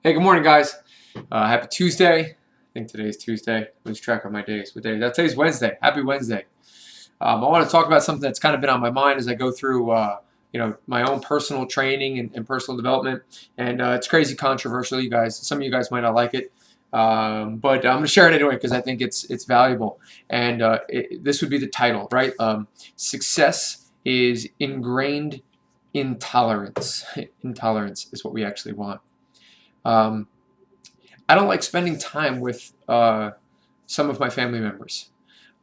Hey, good morning, guys. Happy Tuesday. I think today's Tuesday. I lose track of my days. What day? Today's Wednesday. Happy Wednesday. I want to talk about something that's kind of been on my mind as I go through, my own personal training and personal development. And it's crazy controversial, you guys. Some of you guys might not like it, but I'm going to share it anyway because I think it's valuable. And this would be the title, right? Success is ingrained intolerance. Intolerance is what we actually want. I don't like spending time with some of my family members,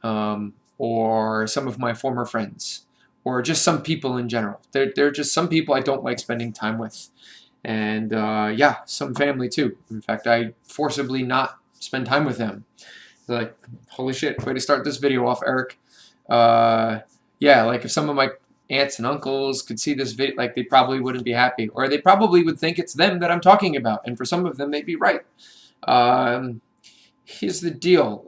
or some of my former friends, or just some people in general. There are just some people I don't like spending time with, and yeah, some family too. In fact, I forcibly not spend time with them. They're like, holy shit, way to start this video off, Eric. Yeah, like if some of my aunts and uncles could see this video, like they probably wouldn't be happy, or they probably would think it's them that I'm talking about, and for some of them they'd be right. Here's the deal.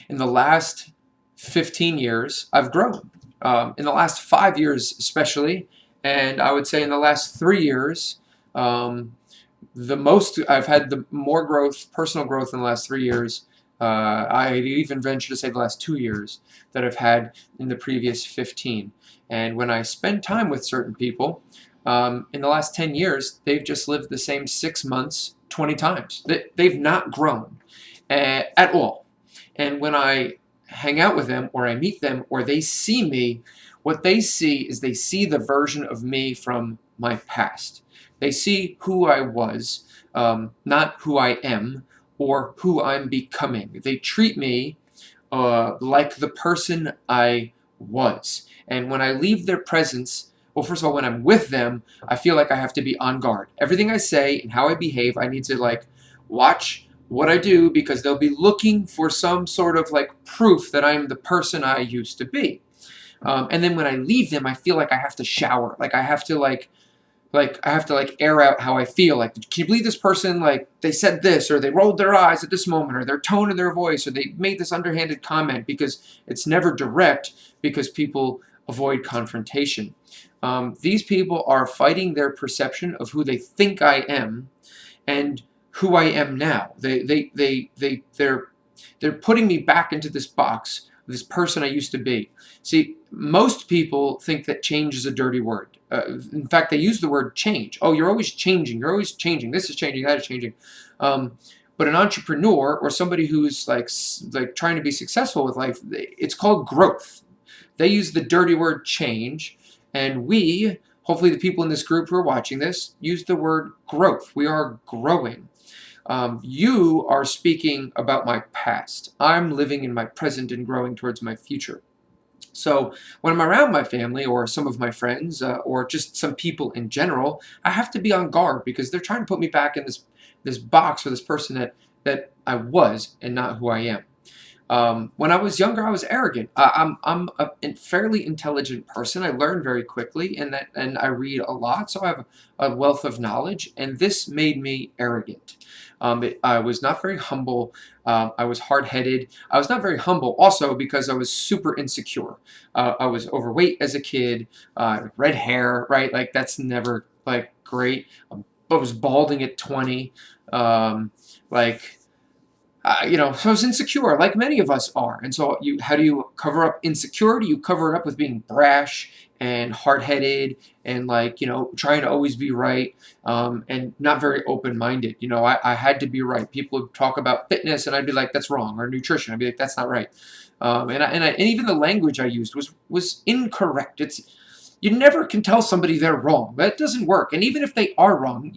In the last 15 years, I've grown. In the last 5 years especially, and I would say in the last 3 years, I've had the more growth, personal growth in the last 3 years. I even venture to say the last 2 years that I've had in the previous 15. And when I spend time with certain people, in the last 10 years, they've just lived the same 6 months 20 times. They've not grown at all. And when I hang out with them, or I meet them, or they see me, what they see is they see the version of me from my past. They see who I was, not who I am, or who I'm becoming. They treat me like the person I was. And when I leave their presence, well, first of all, when I'm with them, I feel like I have to be on guard. Everything I say and how I behave, I need to like watch what I do, because they'll be looking for some sort of like proof that I'm the person I used to be. And then when I leave them, I feel like I have to shower. Like I have to air out how I feel. Like, can you believe this person, like, they said this, or they rolled their eyes at this moment, or their tone of their voice, or they made this underhanded comment, because it's never direct, because people avoid confrontation. These people are fighting their perception of who they think I am and who I am now. They're putting me back into this box, this person I used to be. See, most people think that change is a dirty word. In fact, they use the word change. Oh, you're always changing. You're always changing. This is changing. That is changing. But an entrepreneur, or somebody who's like trying to be successful with life, it's called growth. They use the dirty word change, and we, hopefully the people in this group who are watching this, use the word growth. We are growing. You are speaking about my past. I'm living in my present and growing towards my future. So when I'm around my family, or some of my friends, or just some people in general, I have to be on guard, because they're trying to put me back in this box, or this person that I was and not who I am. When I was younger, I was arrogant. I'm a fairly intelligent person. I learn very quickly, and I read a lot, so I have a wealth of knowledge, and this made me arrogant. I was not very humble. I was hard-headed. I was not very humble also because I was super insecure. I was overweight as a kid, red hair, right? Like, that's never, like, great. I was balding at 20. So I was insecure, like many of us are. And so how do you cover up insecurity? You cover it up with being brash and hard-headed, and trying to always be right, and not very open-minded. I had to be right. People would talk about fitness, and I'd be like, that's wrong. Or nutrition, I'd be like, that's not right. And even the language I used was incorrect. You never can tell somebody they're wrong. That doesn't work. And even if they are wrong,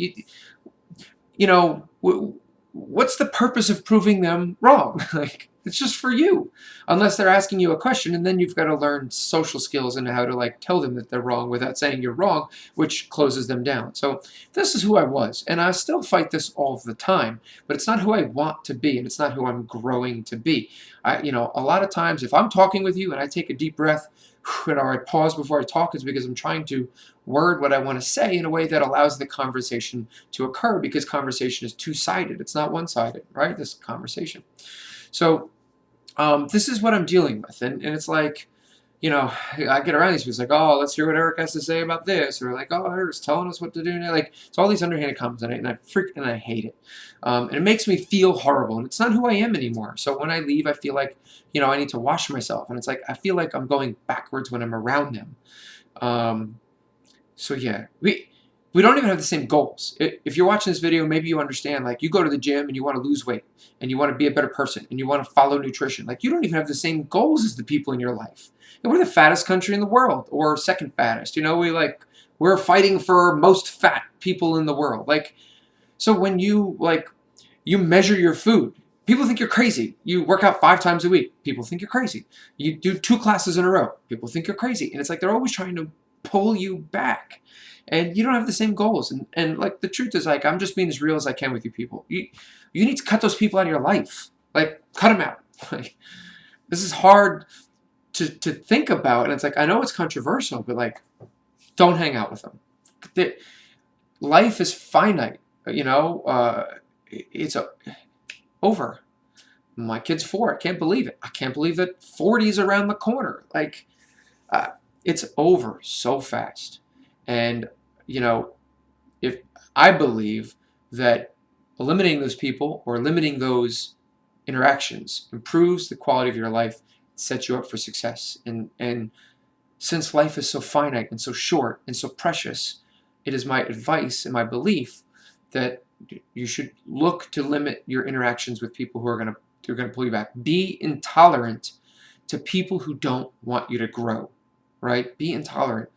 what's the purpose of proving them wrong? Like, it's just for you, unless they're asking you a question, and then you've got to learn social skills and how to tell them that they're wrong without saying you're wrong, which closes them down. So this is who I was, and I still fight this all the time, but it's not who I want to be, and it's not who I'm growing to be. A lot of times if I'm talking with you and I take a deep breath, or I pause before I talk, is because I'm trying to word what I want to say in a way that allows the conversation to occur, because conversation is two-sided. It's not one-sided, right? This conversation. So this is what I'm dealing with, and it's like, you know, I get around these people, it's like, oh, let's hear what Eric has to say about this, or like, oh, Eric's telling us what to do now. Like, it's all these underhanded comments, and I hate it, and it makes me feel horrible, and it's not who I am anymore. So when I leave, I feel like, I need to wash myself, and it's like I feel like I'm going backwards when I'm around them. So yeah, we don't even have the same goals. If you're watching this video, maybe you understand, like, you go to the gym and you want to lose weight and you want to be a better person and you want to follow nutrition. Like, you don't even have the same goals as the people in your life. And we're the fattest country in the world, or second fattest. We're fighting for most fat people in the world. Like, so when you measure your food, people think you're crazy. You work out 5 times a week, people think you're crazy. You do 2 classes in a row, people think you're crazy. And it's like they're always trying to pull you back. And you don't have the same goals. And like, the truth is, like, I'm just being as real as I can with you people. You need to cut those people out of your life. Like, cut them out. Like, this is hard to think about. And it's like, I know it's controversial, but like, don't hang out with them. Life is finite. It's over. My kid's 4. I can't believe it. I can't believe that 40 is around the corner. Like, it's over so fast. And, if I believe that eliminating those people or limiting those interactions improves the quality of your life, sets you up for success. And since life is so finite and so short and so precious, it is my advice and my belief that you should look to limit your interactions with people who are going to pull you back. Be intolerant to people who don't want you to grow, right? Be intolerant.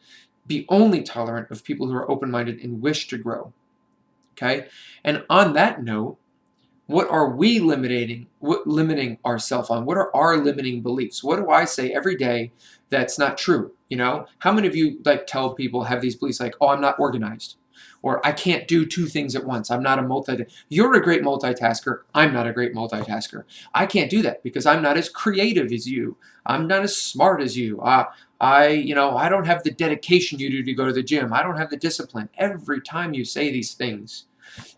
Be only tolerant of people who are open-minded and wish to grow, okay? And on that note, what are we limiting ourselves on? What are our limiting beliefs? What do I say every day that's not true? How many of you like tell people, have these beliefs like, oh, I'm not organized, or I can't do 2 things at once. I'm not a You're a great multitasker. I'm not a great multitasker. I can't do that because I'm not as creative as you. I'm not as smart as you. I don't have the dedication you do to go to the gym. I don't have the discipline. Every time you say these things,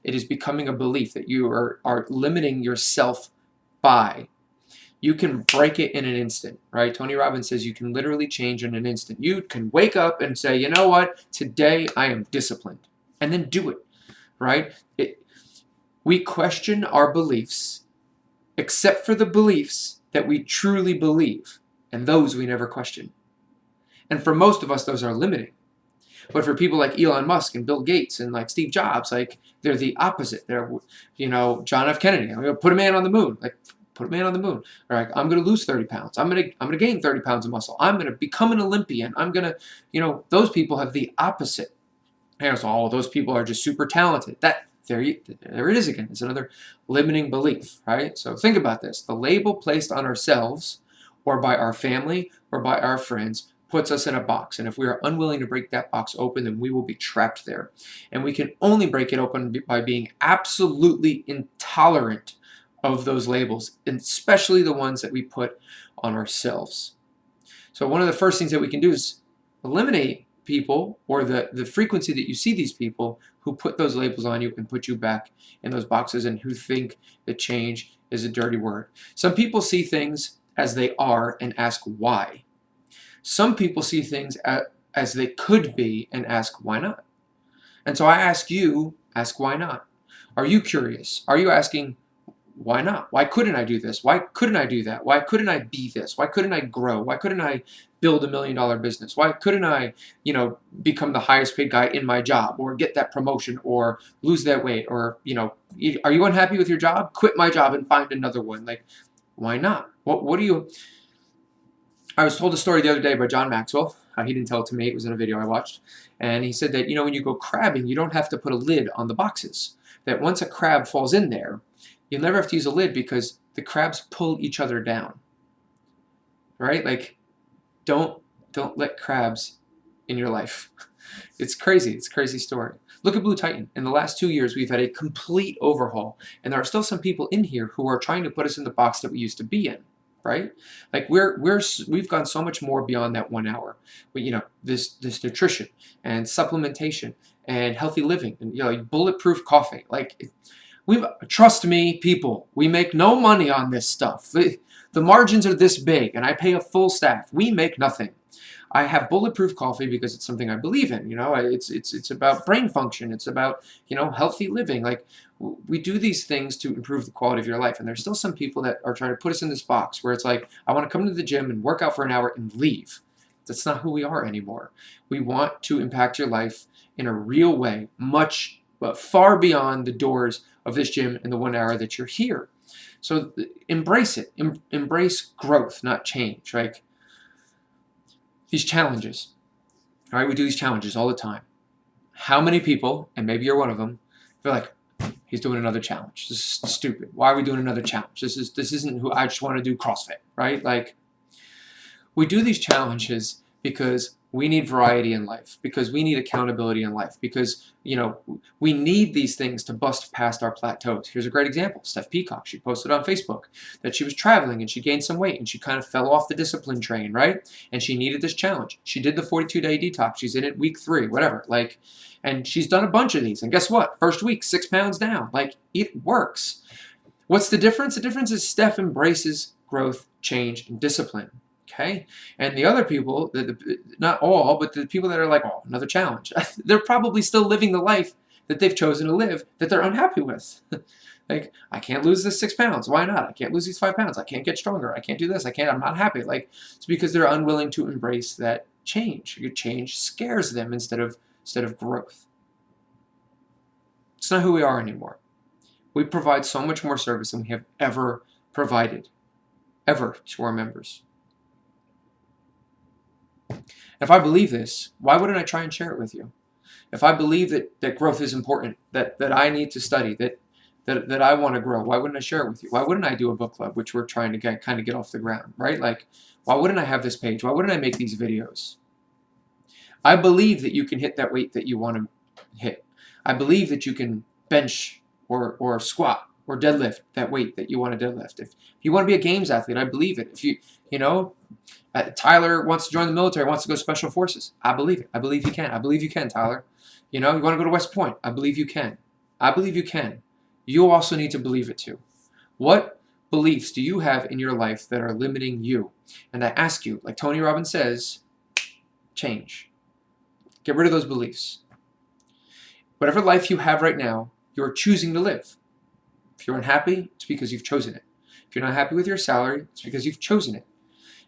it is becoming a belief that you are limiting yourself by. You can break it in an instant, right? Tony Robbins says you can literally change in an instant. You can wake up and say, you know what? Today I am disciplined. And then do it, right? We question our beliefs, except for the beliefs that we truly believe. And those we never question. And for most of us, those are limiting. But for people like Elon Musk and Bill Gates and like Steve Jobs, like, they're the opposite. They're, John F. Kennedy. I'm going to put a man on the moon. Like, put a man on the moon. Or like, I'm going to lose 30 pounds. I'm going to gain 30 pounds of muscle. I'm going to become an Olympian. I'm going to, those people have the opposite. And so, oh, those people are just super talented. There it is again. It's another limiting belief, right? So think about this. The label placed on ourselves or by our family or by our friends puts us in a box. And if we are unwilling to break that box open, then we will be trapped there. And we can only break it open by being absolutely intolerant of those labels, and especially the ones that we put on ourselves. So one of the first things that we can do is eliminate people, or the frequency that you see these people who put those labels on you and put you back in those boxes, and who think that change is a dirty word. Some people see things as they are and ask why. Some people see things as they could be and ask why not. And so I ask you, ask why not. Are you curious? Are you asking why not? Why couldn't I do this? Why couldn't I do that? Why couldn't I be this? Why couldn't I grow? Why couldn't I build $1 million business? Why couldn't I, become the highest paid guy in my job, or get that promotion, or lose that weight, or, are you unhappy with your job? Quit my job and find another one. Like, why not? What do you... I was told a story the other day by John Maxwell. He didn't tell it to me. It was in a video I watched. And he said that, when you go crabbing, you don't have to put a lid on the boxes. That once a crab falls in there, you'll never have to use a lid because the crabs pull each other down. Right? Like, don't let crabs in your life. It's crazy. It's a crazy story. Look at Blue Titan. In the last 2 years, we've had a complete overhaul. And there are still some people in here who are trying to put us in the box that we used to be in. Right? Like, we've gone so much more beyond that 1 hour. This nutrition and supplementation and healthy living and like bulletproof coffee. Like, trust me, people, we make no money on this stuff. The margins are this big, and I pay a full staff. We make nothing. I have bulletproof coffee because it's something I believe in. You know, it's about brain function. It's about, you know, healthy living. Like, we do these things to improve the quality of your life. And there's still some people that are trying to put us in this box where it's like, I want to come to the gym and work out for an hour and leave. That's not who we are anymore. We want to impact your life in a real way, much, but far beyond the doors of this gym in the 1 hour that you're here. So embrace it. Embrace growth, not change. Like, these challenges, all right? We do these challenges all the time. How many people, and maybe you're one of them, they're like, he's doing another challenge. This is stupid. Why are we doing another challenge? This isn't who I just want to do CrossFit, right? Like, we do these challenges because we need variety in life, because we need accountability in life, because, you know, we need these things to bust past our plateaus. Here's a great example. Steph Peacock, she posted on Facebook that she was traveling and she gained some weight and she kind of fell off the discipline train, right? And she needed this challenge. She did the 42-day detox. She's in it week 3, whatever. Like, and she's done a bunch of these. And guess what? First week, 6 pounds down. Like, it works. What's the difference? The difference is Steph embraces growth, change, and discipline. Okay, and the other people, not all, but the people that are like, oh, another challenge, they're probably still living the life that they've chosen to live that they're unhappy with. Like, I can't lose this 6 pounds. Why not? I can't lose these 5 pounds. I can't get stronger. I can't do this. I'm not happy. Like, it's because they're unwilling to embrace that change. Your change scares them instead of growth. It's not who we are anymore. We provide so much more service than we have ever provided, ever, to our members. If I believe this, why wouldn't I try and share it with you? If I believe that growth is important, that I need to study, that I want to grow, why wouldn't I share it with you? Why wouldn't I do a book club, which we're trying to get off the ground, right? Like, why wouldn't I have this page? Why wouldn't I make these videos? I believe that you can hit that weight that you want to hit. I believe that you can bench or squat or deadlift that weight that you want to deadlift. If you want to be a games athlete, I believe it. If you know, Tyler wants to join the military, wants to go to Special Forces, I believe it. I believe you can. I believe you can, Tyler. You know, you want to go to West Point, I believe you can. I believe you can. You also need to believe it too. What beliefs do you have in your life that are limiting you? And I ask you, like Tony Robbins says, change. Get rid of those beliefs. Whatever life you have right now, you're choosing to live. If you're unhappy, it's because you've chosen it. If you're not happy with your salary, it's because you've chosen it.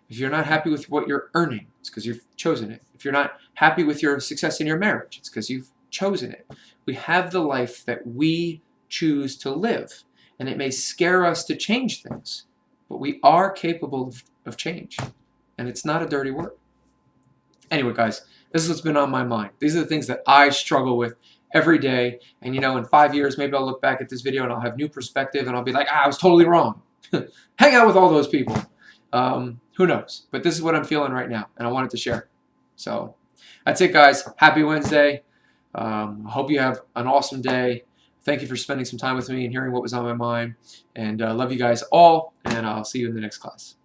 If you're not happy with what you're earning, it's because you've chosen it. If you're not happy with your success in your marriage, it's because you've chosen it. We have the life that we choose to live. And it may scare us to change things, but we are capable of change. And it's not a dirty word. Anyway, guys, this is what's been on my mind. These are the things that I struggle with every day. And, you know, in 5 years, maybe I'll look back at this video and I'll have new perspective and I'll be like, I was totally wrong. Hang out with all those people. Who knows? But this is what I'm feeling right now, and I wanted to share. So that's it, guys. Happy Wednesday. I hope you have an awesome day. Thank you for spending some time with me and hearing what was on my mind. And love you guys all, and I'll see you in the next class.